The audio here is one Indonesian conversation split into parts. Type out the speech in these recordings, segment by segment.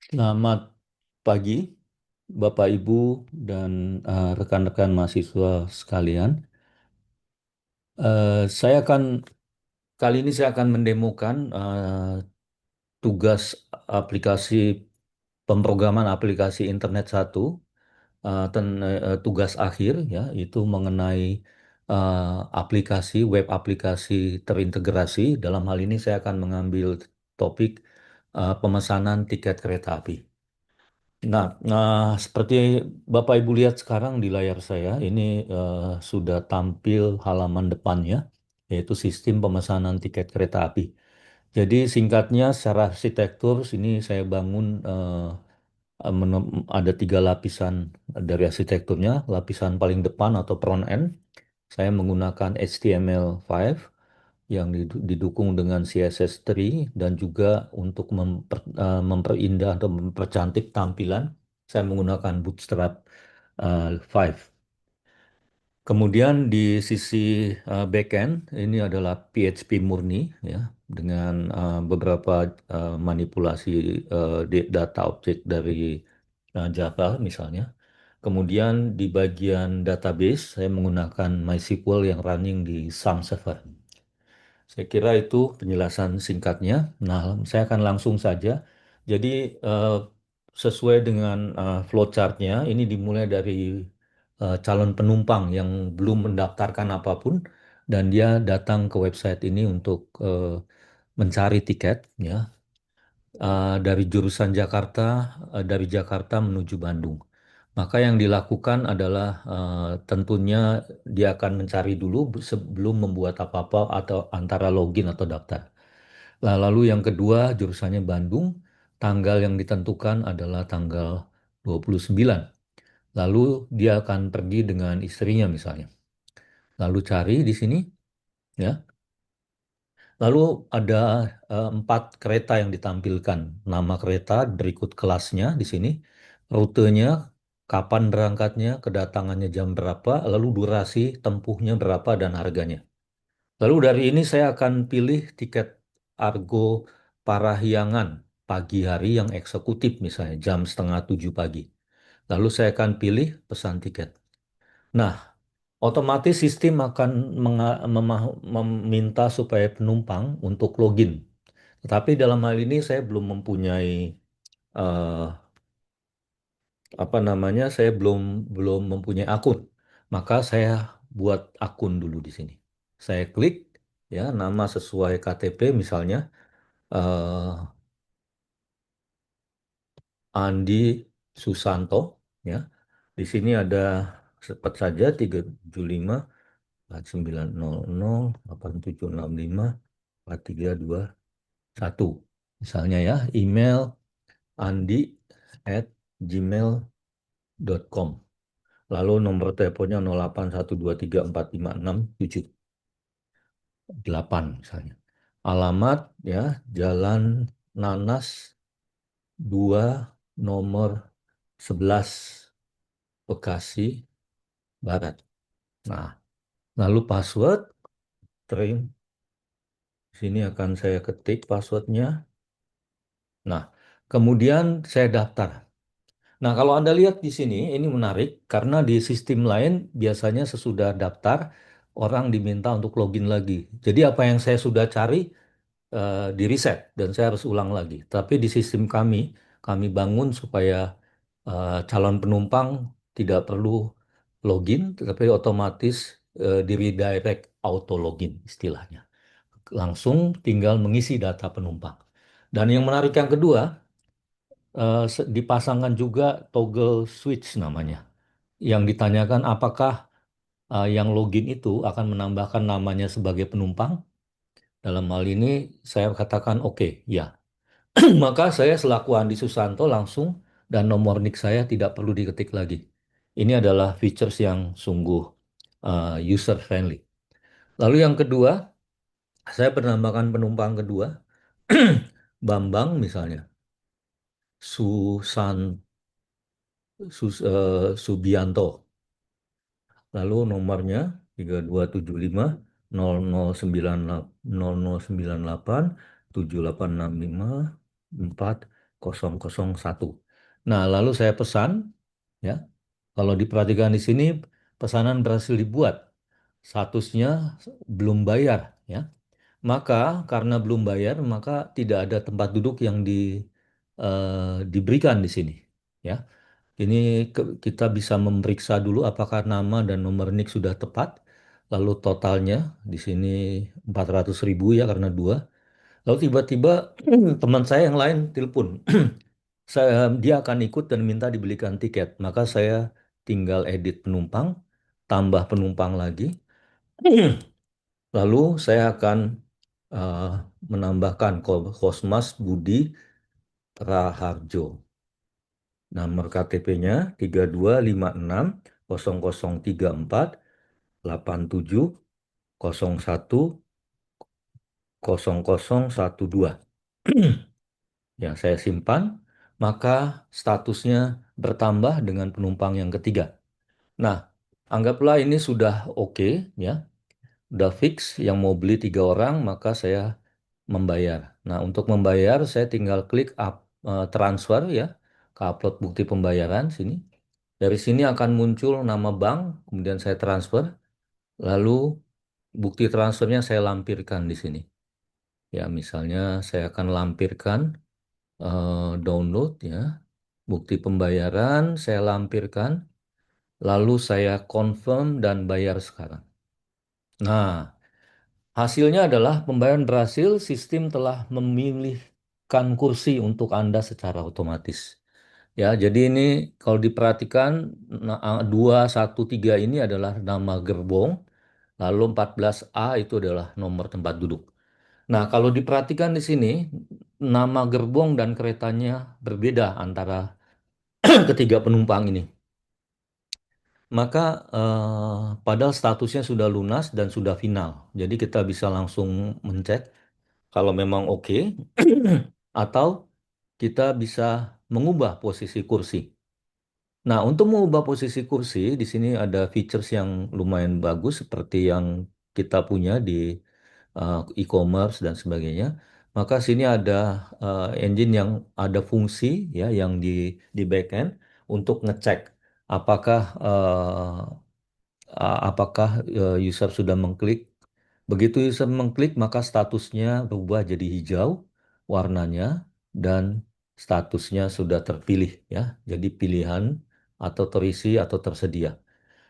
Selamat pagi, Bapak Ibu dan rekan-rekan mahasiswa sekalian. Saya akan kali ini saya akan mendemokan tugas aplikasi pemrograman aplikasi Internet 1, tugas akhir ya, itu mengenai web aplikasi terintegrasi. Dalam hal ini saya akan mengambil topik pemesanan tiket kereta api. Nah, seperti Bapak Ibu lihat sekarang di layar saya, ini sudah tampil halaman depannya, yaitu sistem pemesanan tiket kereta api. Jadi singkatnya, secara arsitektur, sini saya bangun ada tiga lapisan dari arsitekturnya. Lapisan paling depan atau front end, saya menggunakan HTML5 yang didukung dengan CSS3 dan juga untuk memperindah atau mempercantik tampilan, saya menggunakan Bootstrap 5. Kemudian di sisi backend ini adalah PHP murni ya dengan beberapa manipulasi data objek dari Java misalnya. Kemudian di bagian database saya menggunakan MySQL yang running di Sun Server. Saya kira itu penjelasan singkatnya. Nah, saya akan langsung saja. Jadi, eh, sesuai dengan flowchartnya, ini dimulai dari calon penumpang yang belum mendaftarkan apapun, dan dia datang ke website ini untuk mencari tiket, ya, dari jurusan Jakarta, dari Jakarta menuju Bandung. Maka yang dilakukan adalah tentunya dia akan mencari dulu sebelum membuat apa-apa atau antara login atau daftar. Lalu yang kedua jurusannya Bandung, tanggal yang ditentukan adalah tanggal 29. Lalu dia akan pergi dengan istrinya misalnya. Lalu cari di sini, ya. Lalu ada empat kereta yang ditampilkan. Nama kereta berikut kelasnya di sini, rutenya, kapan berangkatnya, kedatangannya jam berapa, lalu durasi tempuhnya berapa dan harganya. Lalu dari ini saya akan pilih tiket Argo Parahyangan pagi hari yang eksekutif misalnya jam setengah 7 pagi. Lalu saya akan pilih pesan tiket. Nah, otomatis sistem akan meminta supaya penumpang untuk login. Tetapi dalam hal ini saya belum mempunyai eh, apa namanya, saya belum belum mempunyai akun. Maka saya buat akun dulu di sini. Saya klik ya nama sesuai KTP misalnya eh, Andi Susanto ya. Di sini ada cepat saja 375 4900 8765 4321. Misalnya ya, email andi@gmail.com. Lalu nomor teleponnya 0812345678 misalnya. Alamat ya, Jalan Nanas 2 nomor 11 Bekasi Barat. Nah, lalu password, terima. Sini akan saya ketik passwordnya. Nah, kemudian saya daftar. Nah, kalau Anda lihat di sini, ini menarik karena di sistem lain biasanya sesudah daftar, orang diminta untuk login lagi. Jadi apa yang saya sudah cari di reset dan saya harus ulang lagi. Tapi di sistem kami bangun supaya calon penumpang tidak perlu login, tetapi otomatis di redirect auto login istilahnya. Langsung tinggal mengisi data penumpang. Dan yang menarik yang kedua, dipasangkan juga toggle switch namanya. Yang ditanyakan apakah yang login itu akan menambahkan namanya sebagai penumpang. Dalam hal ini saya katakan oke, ya. Maka saya selaku Andi Susanto langsung dan nomor NIK saya tidak perlu diketik lagi. Ini adalah features yang sungguh user friendly. Lalu yang kedua, saya penambahkan penumpang kedua, Bambang misalnya, Susan Subianto. Lalu nomornya 3275 0098 7865 001. Nah, lalu saya pesan, ya. Kalau diperhatikan di sini, pesanan berhasil dibuat. Statusnya belum bayar, ya. Maka karena belum bayar, maka tidak ada tempat duduk yang diberikan di sini, ya. Ini kita bisa memeriksa dulu apakah nama dan nomor NIK sudah tepat. Lalu totalnya di sini 400.000 ya karena dua. Lalu tiba-tiba teman saya yang lain telepon. Dia akan ikut dan minta dibelikan tiket. Maka saya tinggal edit penumpang, tambah penumpang lagi. Lalu saya akan eh, menambahkan Kosmas Budi Raharjo. Nomor KTP-nya 3256-00340810012. Yang saya simpan, maka statusnya bertambah dengan penumpang yang ketiga. Nah, anggaplah ini sudah oke, ya, udah fix yang mau beli tiga orang, maka saya membayar. Nah, untuk membayar saya tinggal klik transfer ya, ke upload bukti pembayaran sini. Dari sini akan muncul nama bank, kemudian saya transfer, lalu bukti transfernya saya lampirkan di sini. Ya, misalnya saya akan lampirkan download ya, bukti pembayaran saya lampirkan, lalu saya confirm dan bayar sekarang. Nah, hasilnya adalah pembayaran berhasil, sistem telah memilihkan kursi untuk Anda secara otomatis. Ya, jadi ini kalau diperhatikan 213 ini adalah nama gerbong, lalu 14A itu adalah nomor tempat duduk. Nah, kalau diperhatikan di sini, nama gerbong dan keretanya berbeda antara ketiga penumpang ini. Maka padahal statusnya sudah lunas dan sudah final. Jadi kita bisa langsung mencek kalau memang oke atau kita bisa mengubah posisi kursi. Nah, untuk mengubah posisi kursi, di sini ada features yang lumayan bagus seperti yang kita punya di e-commerce dan sebagainya. Maka sini ada engine yang ada fungsi ya yang di backend untuk ngecek apakah user sudah mengklik. Begitu user mengklik, maka statusnya berubah jadi hijau warnanya dan statusnya sudah terpilih ya. Jadi pilihan atau terisi atau tersedia.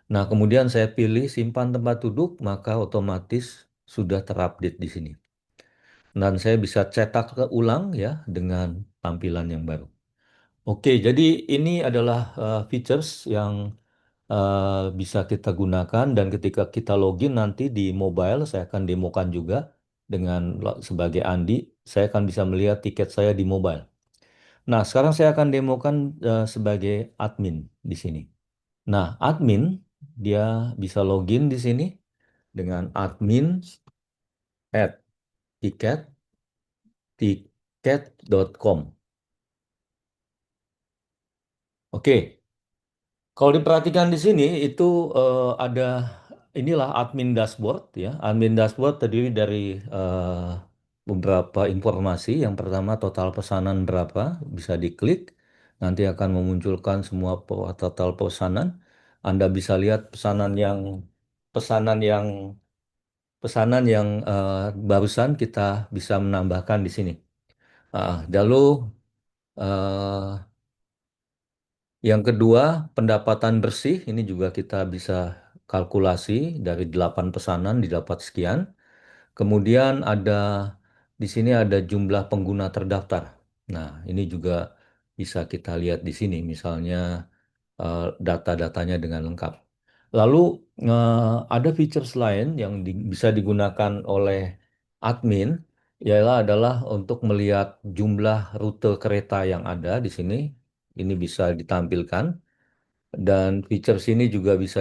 Nah, kemudian saya pilih simpan tempat duduk, maka otomatis sudah terupdate di sini. Dan saya bisa cetak ke ulang ya dengan tampilan yang baru. Oke, jadi ini adalah features yang bisa kita gunakan dan ketika kita login nanti di mobile, saya akan demokan juga dengan sebagai Andi, saya akan bisa melihat tiket saya di mobile. Nah, sekarang saya akan demokan sebagai admin di sini. Nah, admin dia bisa login di sini dengan admin at tiket.com. Oke, kalau diperhatikan di sini itu ada inilah admin dashboard ya. Admin dashboard terdiri dari beberapa informasi. Yang pertama total pesanan berapa bisa diklik. Nanti akan memunculkan semua total pesanan. Anda bisa lihat pesanan yang pesanan yang barusan kita bisa menambahkan di sini. Lalu eh, yang kedua, pendapatan bersih ini juga kita bisa kalkulasi dari 8 pesanan didapat sekian. Kemudian di sini ada jumlah pengguna terdaftar. Nah, ini juga bisa kita lihat di sini, misalnya data-datanya dengan lengkap. Lalu ada features lain yang bisa digunakan oleh admin, adalah untuk melihat jumlah rute kereta yang ada di sini. Ini bisa ditampilkan dan features ini juga bisa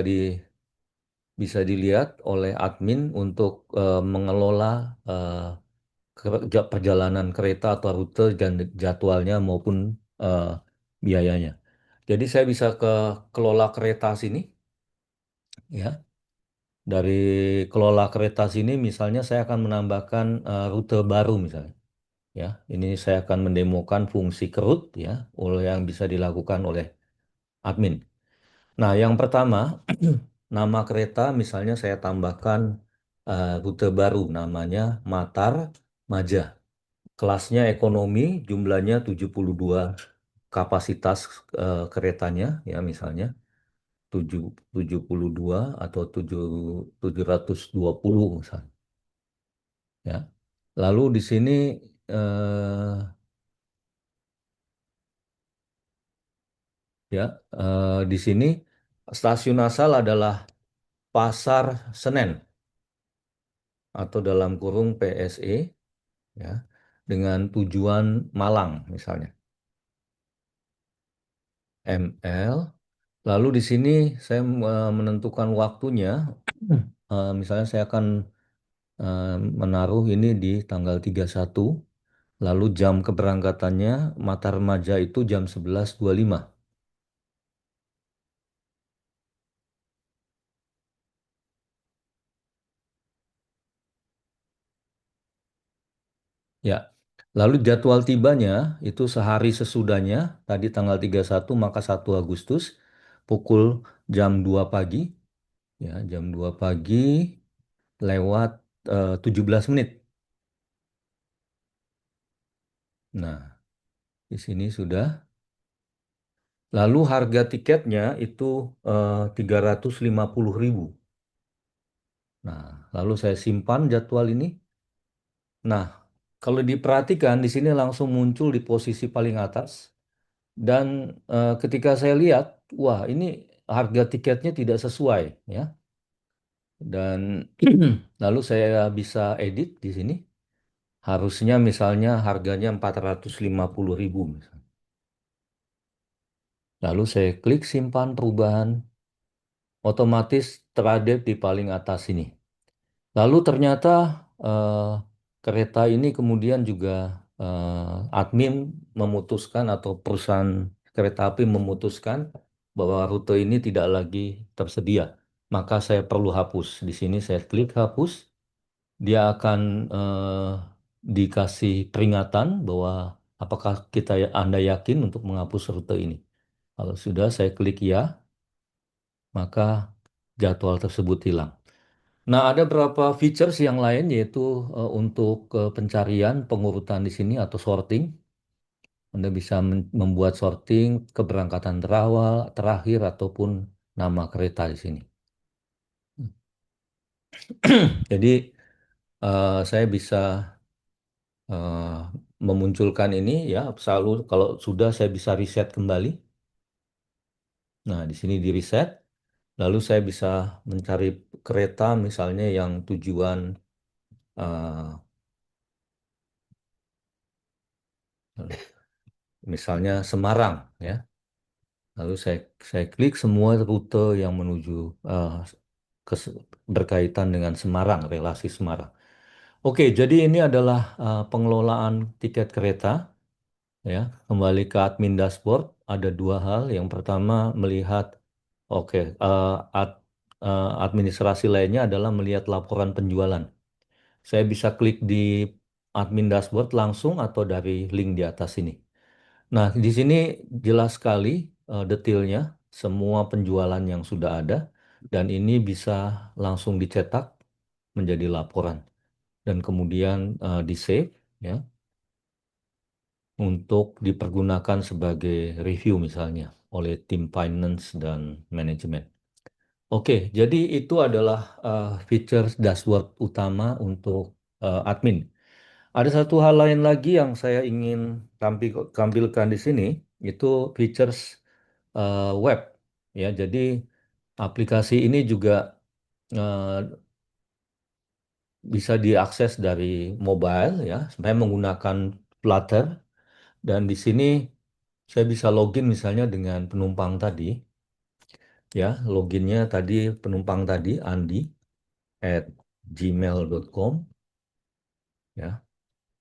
dilihat oleh admin untuk mengelola eh, perjalanan kereta atau rute dan jadwalnya maupun eh, biayanya. Jadi saya bisa kelola kereta sini, ya. Dari kelola kereta sini, misalnya saya akan menambahkan rute baru misalnya. Ya, ini saya akan mendemokan fungsi kerut ya, oleh yang bisa dilakukan oleh admin. Nah, yang pertama, nama kereta misalnya saya tambahkan rute baru namanya Matar Maja. Kelasnya ekonomi, jumlahnya 72 kapasitas keretanya ya misalnya 7 72 atau 720 misalnya ya. Lalu di sini eh, ya di sini stasiun asal adalah Pasar Senen atau dalam kurung PSE ya dengan tujuan Malang misalnya ML. Lalu di sini saya menentukan waktunya. Misalnya saya akan eh, menaruh ini di tanggal 31. Lalu jam keberangkatannya Mata Remaja itu jam 11.25. Ya. Lalu jadwal tibanya itu sehari sesudahnya, tadi tanggal 31 maka 1 Agustus pukul jam 2 pagi, ya, jam 2 pagi lewat 17 menit. Nah, di sini sudah. Lalu harga tiketnya itu 350.000. Nah, lalu saya simpan jadwal ini. Nah, kalau diperhatikan di sini langsung muncul di posisi paling atas dan ketika saya lihat, wah ini harga tiketnya tidak sesuai ya. Dan lalu saya bisa edit di sini. Harusnya misalnya harganya 450.000 misalnya. Lalu saya klik simpan perubahan, otomatis terupdate di paling atas ini. Lalu ternyata eh, kereta ini kemudian juga admin memutuskan atau perusahaan kereta api memutuskan bahwa rute ini tidak lagi tersedia. Maka saya perlu hapus. Di sini saya klik hapus. Dia akan dikasih peringatan bahwa apakah Anda yakin untuk menghapus rute ini. Kalau sudah saya klik ya, maka jadwal tersebut hilang. Nah, ada beberapa features yang lain yaitu untuk pencarian pengurutan di sini atau sorting. Anda bisa membuat sorting keberangkatan terawal, terakhir ataupun nama kereta di sini. Jadi saya bisa eh, memunculkan ini ya selalu kalau sudah saya bisa reset kembali. Nah, di sini di reset, lalu saya bisa mencari kereta misalnya yang tujuan eh, misalnya Semarang ya. Lalu saya klik semua rute yang menuju eh, kes- berkaitan dengan Semarang, relasi Semarang. Oke, jadi ini adalah pengelolaan tiket kereta ya. Kembali ke admin dashboard, ada dua hal. Yang pertama melihat, oke, administrasi lainnya adalah melihat laporan penjualan. Saya bisa klik di admin dashboard langsung atau dari link di atas ini. Nah, di sini jelas sekali detailnya semua penjualan yang sudah ada dan ini bisa langsung dicetak menjadi laporan dan kemudian di-save ya untuk dipergunakan sebagai review misalnya oleh tim finance dan manajemen. Oke, jadi itu adalah feature dashboard utama untuk admin. Ada satu hal lain lagi yang saya ingin tampilkan di sini, itu features web. Ya, jadi aplikasi ini juga eh, bisa diakses dari mobile ya. Saya menggunakan Flutter dan di sini saya bisa login misalnya dengan penumpang tadi. Ya, loginnya tadi penumpang tadi andi@gmail.com ya.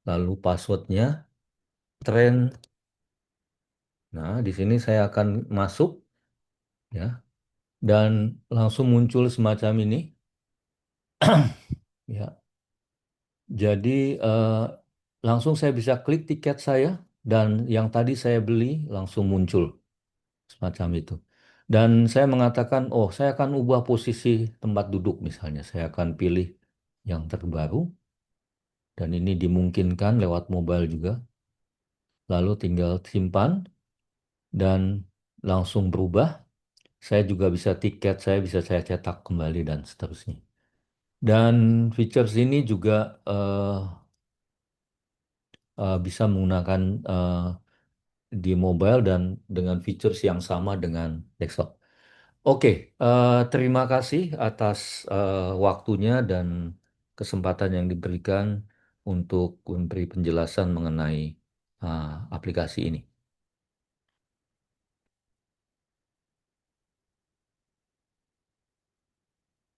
Lalu passwordnya tren. Nah, di sini saya akan masuk ya dan langsung muncul semacam ini ya. Jadi langsung saya bisa klik tiket saya dan yang tadi saya beli langsung muncul semacam itu. Dan saya mengatakan, oh saya akan ubah posisi tempat duduk misalnya. Saya akan pilih yang terbaru dan ini dimungkinkan lewat mobile juga. Lalu tinggal simpan dan langsung berubah. Saya juga bisa tiket, saya cetak kembali dan seterusnya. Dan features ini juga eh, bisa menggunakan di mobile dan dengan features yang sama dengan desktop. Oke, terima kasih atas waktunya dan kesempatan yang diberikan untuk memberi penjelasan mengenai aplikasi ini.